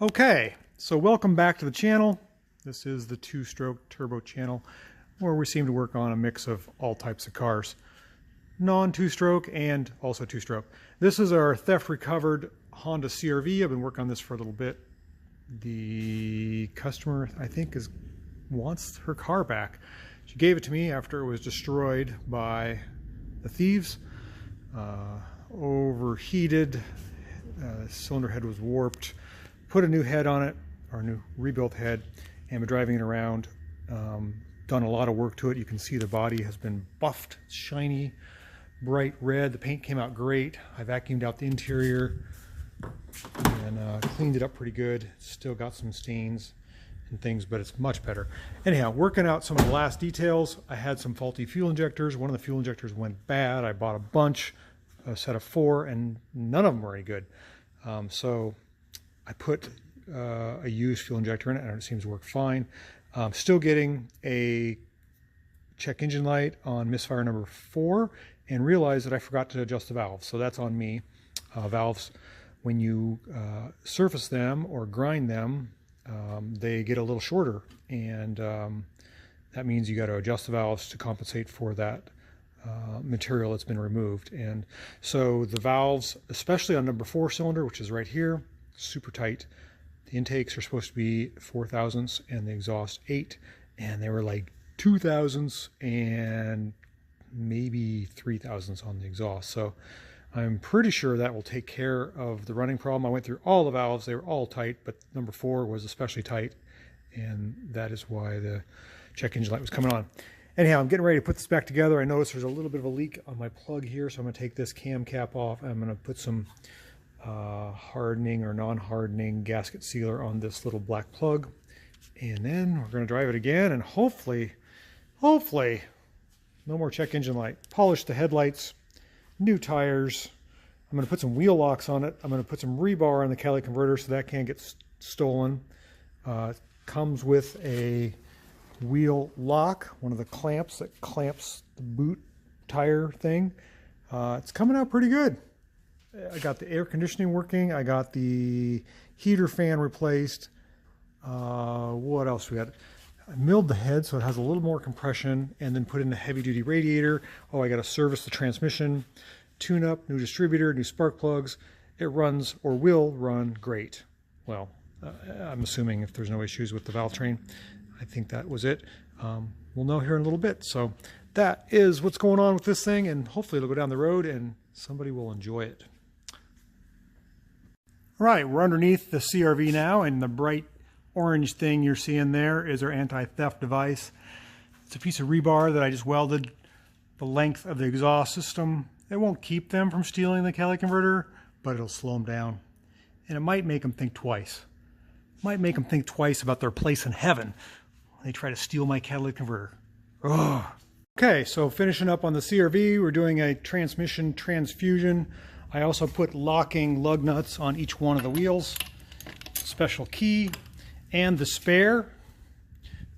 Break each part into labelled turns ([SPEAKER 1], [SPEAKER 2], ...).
[SPEAKER 1] Okay, so welcome back to the channel. This is the two-stroke turbo channel where we seem to work on a mix of all types of cars. Non-two-stroke and also two-stroke. This is our theft recovered Honda CR-V. I've been working on this for a little bit. The customer, I think, wants her car back. She gave it to me after it was destroyed by the thieves. Overheated, cylinder head was warped. Put a new head on it, or a new rebuilt head, and been driving it around. Done a lot of work to it. You can see the body has been buffed, shiny, bright red. The paint came out great. I vacuumed out the interior and cleaned it up pretty good. Still got some stains and things, but it's much better. Anyhow, working out some of the last details. I had some faulty fuel injectors. One of the fuel injectors went bad. I bought a bunch, a set of 4, and none of them were any good. So I put a used fuel injector in it, and it seems to work fine. Still getting a check engine light on misfire number 4, and realized that I forgot to adjust the valves, so that's on me. Valves, when you surface them or grind them, they get a little shorter, and that means you got to adjust the valves to compensate for that material that's been removed. And so the valves, especially on number 4 cylinder, which is right here, super tight. The intakes are supposed to be 4 thousandths and the exhaust 8, and they were like 2 thousandths and maybe 3 thousandths on the exhaust. So I'm pretty sure that will take care of the running problem. I went through all the valves. They were all tight, but number 4 was especially tight, and that is why the check engine light was coming on. Anyhow, I'm getting ready to put this back together. I noticed there's a little bit of a leak on my plug here, so I'm going to take this cam cap off. I'm going to put some hardening or non-hardening gasket sealer on this little black plug, and then we're going to drive it again, and hopefully no more check engine light. Polish the headlights, new tires. I'm going to put some wheel locks on it. I'm going to put some rebar on the catalytic converter so that can't get stolen. It comes with a wheel lock, one of the clamps that clamps the boot tire thing. It's coming out pretty good. I got the air conditioning working. I got the heater fan replaced. What else we got? I milled the head so it has a little more compression, and then put in the heavy duty radiator. Oh, I got to service the transmission, tune up, new distributor, new spark plugs. It runs, or will run, great. Well, I'm assuming if there's no issues with the valve train. I think that was it. We'll know here in a little bit. So that is what's going on with this thing, and hopefully it'll go down the road and somebody will enjoy it. All right, we're underneath the CR-V now, and the bright orange thing you're seeing there is our anti-theft device. It's a piece of rebar that I just welded the length of the exhaust system. It won't keep them from stealing the catalytic converter, but it'll slow them down. And it might make them think twice. It might make them think twice about their place in heaven when they try to steal my catalytic converter. Ugh. Okay, so finishing up on the CR-V, we're doing a transmission transfusion. I also put locking lug nuts on each one of the wheels, special key, and the spare,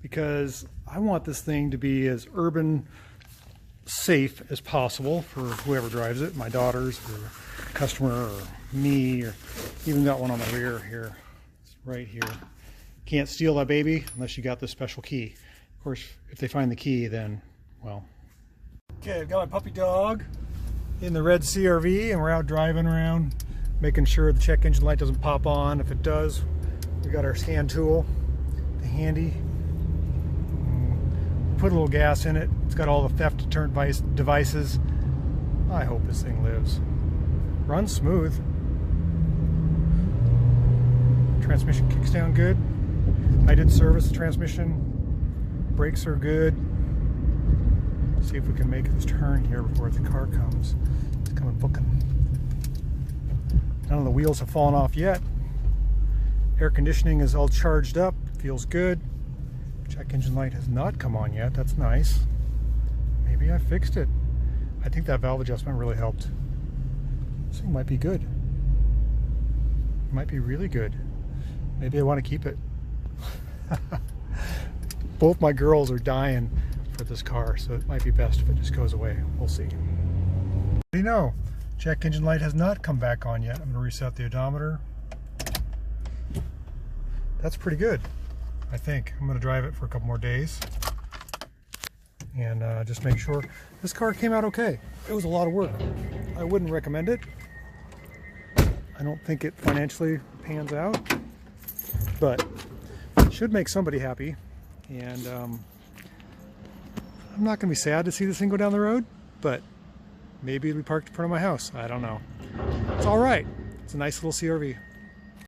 [SPEAKER 1] because I want this thing to be as urban safe as possible for whoever drives it, my daughters or customer or me, or even got one on the rear here. It's right here. Can't steal that baby unless you got this special key. Of course, if they find the key, then, well. Okay, I've got my puppy dog in the red CR-V, and we're out driving around making sure the check engine light doesn't pop on. If it does, we got our scan tool handy. Put a little gas in it. It's got all the theft deterrent devices. I hope this thing lives. Runs smooth. Transmission kicks down good. I did service the transmission. Brakes are good. See if we can make this turn here before the car comes. It's coming booking. None of the wheels have fallen off yet. Air conditioning is all charged up. Feels good. Check engine light has not come on yet. That's nice. Maybe I fixed it. I think that valve adjustment really helped. This thing might be good. It might be really good. Maybe I want to keep it. Both my girls are dying for this car, so it might be best if it just goes away. We'll see. What do you know? Check engine light has not come back on yet. I'm going to reset the odometer. that's pretty good, I think. I'm going to drive it for a couple more days and just make sure. This car came out okay. It was a lot of work. I wouldn't recommend it. I don't think it financially pans out, but it should make somebody happy. And I'm not going to be sad to see this thing go down the road, but maybe it'll be parked in front of my house. I don't know. It's all right. It's a nice little CRV.